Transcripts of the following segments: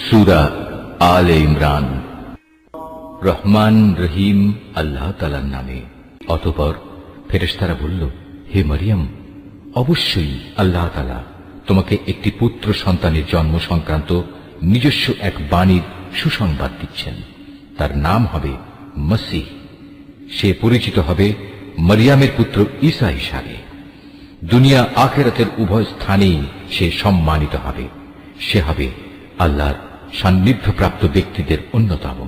সূরা আলে ইমরান। রহমান রহিম আল্লাহ তাআলার নামে। অতঃপর ফেরেশতারা বলল, হে মরিয়ম, অবশ্যই আল্লাহ তাআলা তোমাকে একটি পুত্র সন্তানের জন্ম সংক্রান্ত নিজস্ব এক বাণীর সুসংবাদ দিচ্ছেন। তার নাম হবে মসীহ। সে পরিচিত হবে মরিয়মের পুত্র ঈসা হিসাবে। দুনিয়া আখিরাতের উভয় স্থানেই সে সম্মানিত হবে। সে হবে আল্লাহর সান্নিধ্যপ্রাপ্ত ব্যক্তিদের অন্যতম।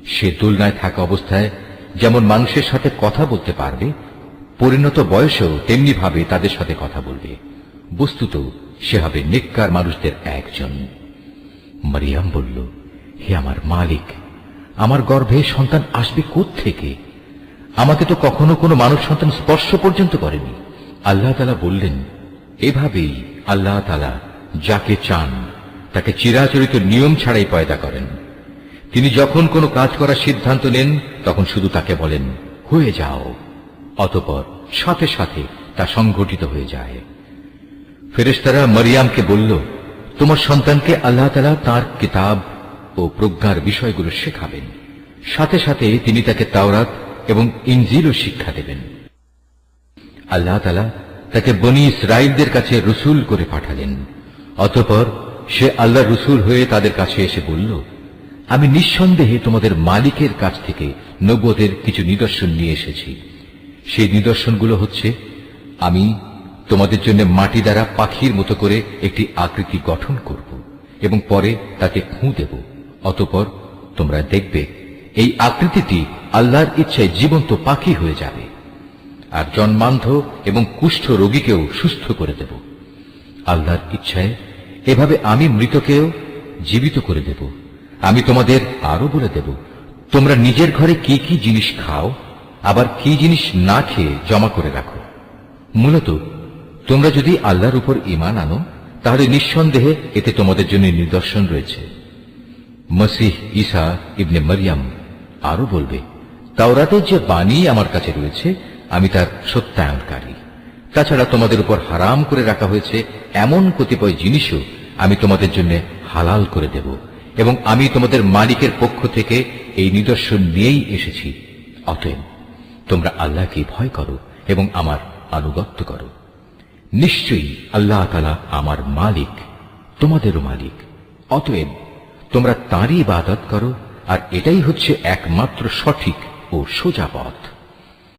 সে দোলনায় থাকা অবস্থায় যেমন মানুষের সাথে কথা বলতে পারবে, পরিণত বয়সেও তেমনি ভাবে তাদের সাথে কথা বলবে। বস্তুত সে হবে নেককার মানুষদের একজন। মরিয়ম বলল, হে আমার মালিক, আমার গর্ভে সন্তান আসবে কোত্থেকে? আমাকে তো কখনো কোনো মানব সন্তান স্পর্শ পর্যন্ত করেনি। আল্লাহ তাআলা বললেন, এভাবেই আল্লাহ তাআলা যাকে চান তাকে চিরাচরিত নিয়ম ছাড়াই পয়দা করেন। তিনি যখন কোনো কাজ করার সিদ্ধান্ত নেন তখন শুধু তাকে বলেন, হয়ে যাও। অতঃপর সাথে সাথে তা সংঘটিত হয়ে যায়। ফেরেশতারা মরিয়মকে বলল, তোমার সন্তানকে আল্লাহ তাআলা তাঁর কিতাব ও প্রজ্ঞার বিষয়গুলো শেখাবেন। সাথে সাথে তিনি তাকে তাওরাত এবং ইনজিলও শিক্ষা দেবেন। আল্লাহ তাআলা তাকে বনী ইসরাঈলদের কাছে রসূল করে পাঠালেন। অতঃপর সে আল্লাহর রসূল হয়ে তাদের কাছে এসে বলল, আমি নিঃসন্দেহে তোমাদের মালিকের কাছ থেকে নবুয়তের কিছু নিদর্শন নিয়ে এসেছি। সেই নিদর্শনগুলো হচ্ছে, আমি তোমাদের জন্য মাটি দ্বারা পাখির মতো করে একটি আকৃতি গঠন করব এবং পরে তাকে ফুঁ দেব। অতঃপর তোমরা দেখবে এই আকৃতিটি আল্লাহর ইচ্ছায় জীবন্ত পাখি হয়ে যাবে। আর জন্মান্ধ এবং কুষ্ঠ রোগীকেও সুস্থ করে দেব। আল্লাহর ইচ্ছায় এভাবে আমি মৃতকেও জীবিত করে দেব। আমি তোমাদের আরো বলে দেব, তোমরা নিজের ঘরে কি কি জিনিস খাও, আবার কি জিনিস না খেয়ে জমা করে রাখো। মূলত তোমরা যদি আল্লাহর উপর ঈমান আনো তাহলে নিঃসন্দেহে এতে তোমাদের জন্য নিদর্শন রয়েছে। মসীহ ঈসা ইবনে মরিয়ম আরো বলবে, তাওরাতের যে বাণী আমার কাছে রয়েছে আমি তার সত্যায়নকারী। তাছাড়া তোমাদের উপর হারাম করে রাখা হয়েছে এমন কতিপয় জিনিসও আমি তোমাদের জন্য হালাল করে দেব, এবং আমি তোমাদের মালিকের পক্ষ থেকে এই নিদর্শন নিয়েই এসেছি। অতএব তোমরা আল্লাহকে ভয় করো এবং আমার আনুগত্য করো। নিশ্চয়ই আল্লাহ তাআলা আমার মালিক, তোমাদেরও মালিক। অতএব তোমরা তাঁরই ইবাদত করো, আর এটাই হচ্ছে একমাত্র সঠিক ও সোজা পথ।